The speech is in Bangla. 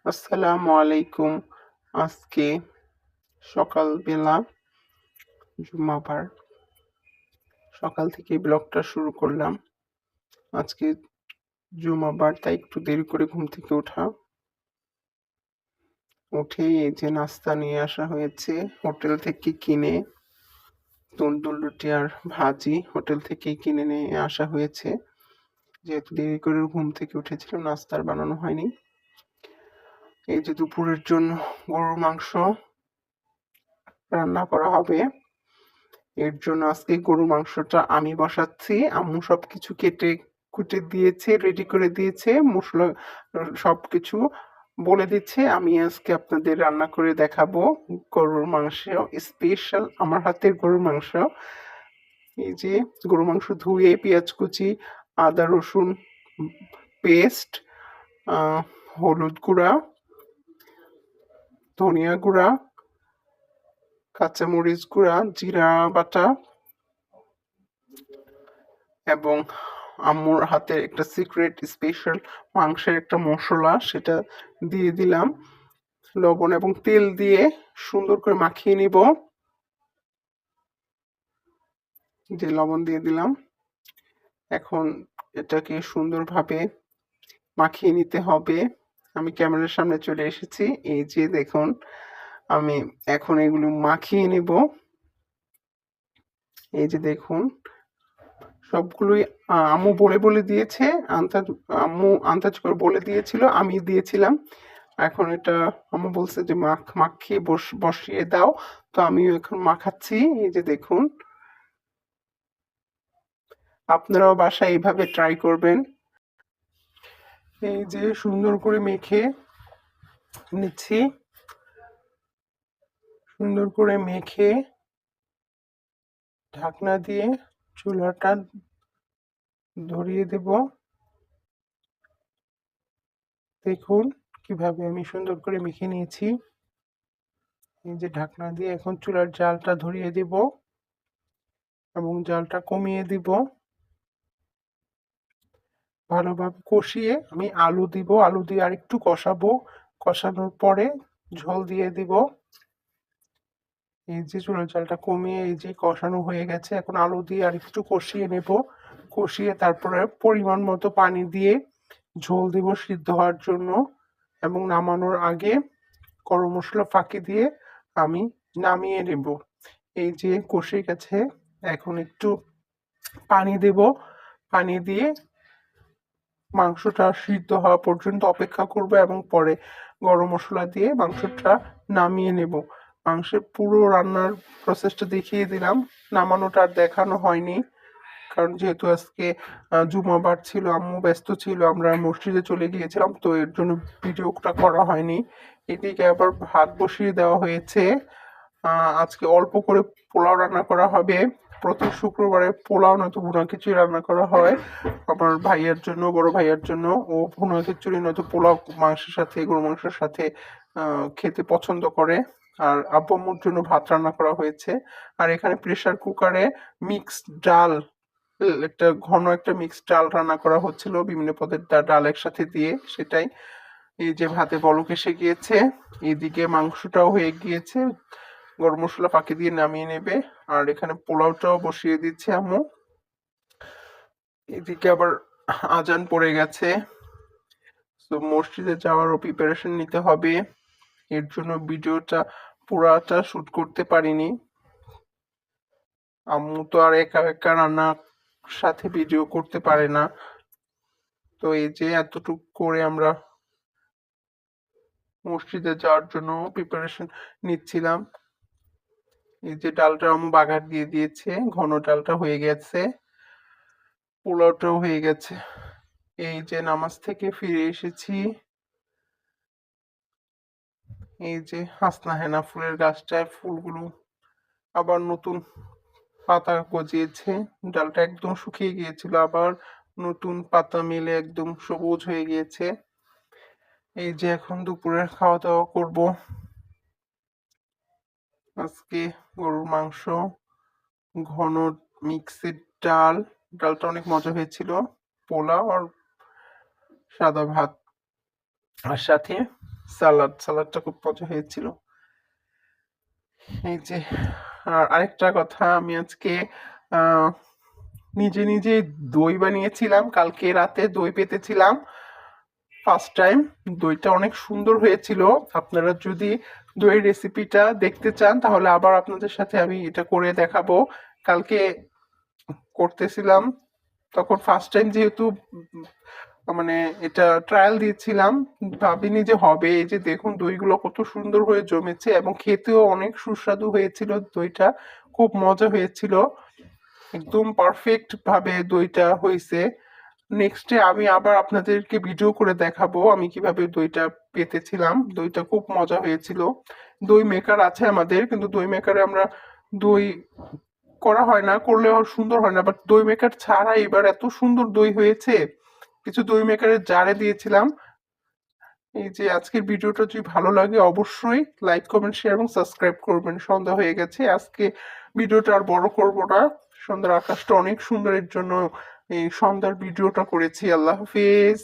আসসালামু আলাইকুম। আজকে সকালবেলা জুম্মাবার সকাল থেকে ব্লগটা শুরু করলাম। আজকে জুম্মাবার তাই একটু দেরি করে ঘুম থেকে ওঠা। উঠেই এই যে নাস্তা নিয়ে আসা হয়েছে হোটেল থেকে কিনে। তন্দুর রুটি আর ভাজি হোটেল থেকেই কিনে নিয়ে আসা হয়েছে। যেহেতু দেরি করে ঘুম থেকে উঠেছিলাম, নাস্তা আর বানানো হয়নি। এই যে দুপুরের জন্য গরুর মাংস রান্না করা হবে। এর জন্য আজকে গরুর মাংসটা আমি বসাচ্ছি। আম্মু সবকিছু কেটে কুটে দিয়েছে, রেডি করে দিয়েছে, মশলা সবকিছু বলে দিচ্ছে। আমি আজকে আপনাদের রান্না করে দেখাবো গরুর মাংস, স্পেশাল আমার হাতের গরুর মাংস। এই যে গরুর মাংস ধুয়ে পেঁয়াজ কুচি, আদা রসুন পেস্ট, হলুদ গুঁড়া, ধনিয়া গুঁড়া, কাঁচামরিচ গুঁড়া, জিরা বাটা এবং আম্মুর হাতে একটা সিক্রেট স্পেশাল মাংসের একটা মশলা, সেটা দিয়ে দিলাম। লবণ এবং তেল দিয়ে সুন্দর করে মাখিয়ে নিব। যে লবণ দিয়ে দিলাম, এখন এটাকে সুন্দরভাবে মাখিয়ে নিতে হবে। আমি ক্যামেরার সামনে চলে এসেছি। এই যে দেখুন, আমি এখন এগুলো মাখিয়ে নেব। এই যে দেখুন, সবগুলোই আম্মু বলে বলে দিয়েছে। আম্মু আন্দাজ করে বলে দিয়েছিল, আমি দিয়েছিলাম। এখন এটা আম্মু বলছে যে মাখিয়ে বসিয়ে দাও। তো আমিও এখন মাখাচ্ছি। এই যে দেখুন, আপনারাও বাসায় এইভাবে ট্রাই করবেন। এই যে সুন্দর করে মেখে নিচ্ছি। সুন্দর করে মেখে ঢাকনা দিয়ে চুলাটা ধরিয়ে দেব। দেখুন কিভাবে আমি সুন্দর করে মেখে নিয়েছি। এই যে ঢাকনা দিয়ে এখন চুলার জালটা ধরিয়ে দেব এবং জালটা কমিয়ে দিব। ভালোভাবে কষিয়ে আমি আলু দিব, আলু দিয়ে আরেকটু কষাবো। কষানোর পরে ঝোল দিয়ে দিব। এই যে চুলার জালটা কমিয়ে এই যে কষানো হয়ে গেছে, এখন আলু দিয়ে আরেকটু কষিয়ে নেব। কষিয়ে তারপরে পরিমাণ মতো পানি দিয়ে ঝোল দিব সিদ্ধ হওয়ার জন্য। এবং নামানোর আগে গরম মশলা ফাঁকি দিয়ে আমি নামিয়ে নেব। এই যে কষে গেছে, এখন একটু পানি দেব। পানি দিয়ে মাংসটা সিদ্ধ হওয়া পর্যন্ত অপেক্ষা করব এবং পরে গরম মশলা দিয়ে মাংসটা নামিয়ে নেব। মাংসের পুরো রান্নার প্রসেসটা দেখিয়ে দিলাম, নামানোটা আর দেখানো হয়নি। কারণ যেহেতু আজকে জুমাবার ছিল, আম্মু ব্যস্ত ছিল, আমরা মসজিদে চলে গিয়েছিলাম, তো এর জন্য ভিডিওটা করা হয়নি। এদিকে আবার ভাত বসিয়ে দেওয়া হয়েছে। আজকে অল্প করে পোলাও রান্না করা হবে। প্রতি শুক্রবারে পোলাও নয়তো ভুনা খিচুড়ি রান্না করা হয় আমার ভাইয়ের জন্য, বড় ভাইয়ের জন্য। ও ভুনা খিচুড়ি নয়তো পোলাও মাংসের সাথে, গরু মাংসের সাথে খেতে পছন্দ করে। আর আব্বু আম্মুর জন্য ভাত রান্না করা হয়েছে। আর এখানে প্রেসার কুকারে মিক্সড ডাল, একটা ঘন একটা মিক্সড ডাল রান্না করা হচ্ছিল, বিভিন্ন পদের ডাল একসাথে দিয়ে, সেটাই। এই যে ভাতে বলক এসে গিয়েছে, এদিকে মাংসটাও হয়ে গিয়েছে, গরম মশলা ফাঁকি দিয়ে নামিয়ে নেবে। আর এখানে পোলাওটাও বসিয়ে দিচ্ছে আম্মু। এদিকে আবার আজান পড়ে গেছে, তো মসজিদে যাওয়ারও প্রিপারেশন নিতে হবে। এর জন্য ভিডিওটা পুরাটা শুট করতে পারিনি। আম্মু তো আর একা একা রান্নার সাথে ভিডিও করতে পারে না। তো এই যে এতটুকু করে আমরা মসজিদে যাওয়ার জন্য প্রিপারেশন নিচ্ছিলাম। এই যে ডালটা আম্মু বাগার দিয়ে দিয়েছে, ঘন ডালটা হয়ে গেছে, পোলাওটাও হয়ে গেছে। এই যে নামাজ থেকে ফিরে এসেছি। এই যে হাসনা হেনা ফুলের গাছটায় ফুলগুলো আবার নতুন পাতা গজিয়েছে। ডালটা একদম শুকিয়ে গিয়েছিল, আবার নতুন পাতা মেলে একদম সবুজ হয়ে গিয়েছে। এই যে এখন দুপুরের খাওয়া দাওয়া করব। আজকে গরুর মাংস, ঘন মিক্সড ডাল, ডালটা অনেক মজা হয়েছিল, পোলাও আর সাদা ভাত, আর সাথে সালাদটা খুব মজা হয়েছিল। এই যে, আর আরেকটা কথা, আমি আজকে আহ নিজে নিজে দই বানিয়েছিলাম, কালকে রাতে দই পেতেছিলাম ফার্স্ট টাইম। দইটা অনেক সুন্দর হয়েছিল। আপনারা যদি দইয়ের রেসিপিটা দেখতে চান তাহলে আবার আপনাদের সাথে আমি এটা করে দেখাবো। কালকে করতেছিলাম, তখন ফার্স্ট টাইম যেহেতু মানে এটা ট্রায়াল দিয়েছিলাম, ভাবিনি যে হবে। এই যে দেখুন দইগুলো কত সুন্দর হয়ে জমেছে এবং খেতেও অনেক সুস্বাদু হয়েছিল দইটা, খুব মজা হয়েছিল, একদম পারফেক্ট ভাবে দইটা হয়েছে। নেক্সটে আমি আবার আপনাদেরকে ভিডিও করে দেখাবো আমি কিভাবে দইটা পেতেছিলাম। দইটা খুব মজা হয়েছিল। দই মেকার আছে আমাদের, কিন্তু দই মেকারে আমরা দই করা হয় না, করলেও সুন্দর হয় না, বাট দই মেকার ছাড়া এবার এত সুন্দর দই হয়েছে। কিছু দই মেকারের জারে দিয়েছিলাম। এই যে আজকের ভিডিওটা যদি ভালো লাগে অবশ্যই লাইক কমেন্ট শেয়ার এবং সাবস্ক্রাইব করবেন। সন্ধ্যা হয়ে গেছে, আজকে ভিডিওটা আর বড় করব না। সন্ধ্যার আকাশটা অনেক সুন্দর, এর জন্য এই সন্ধ্যার ভিডিওটা করেছি। আল্লাহ হাফিজ।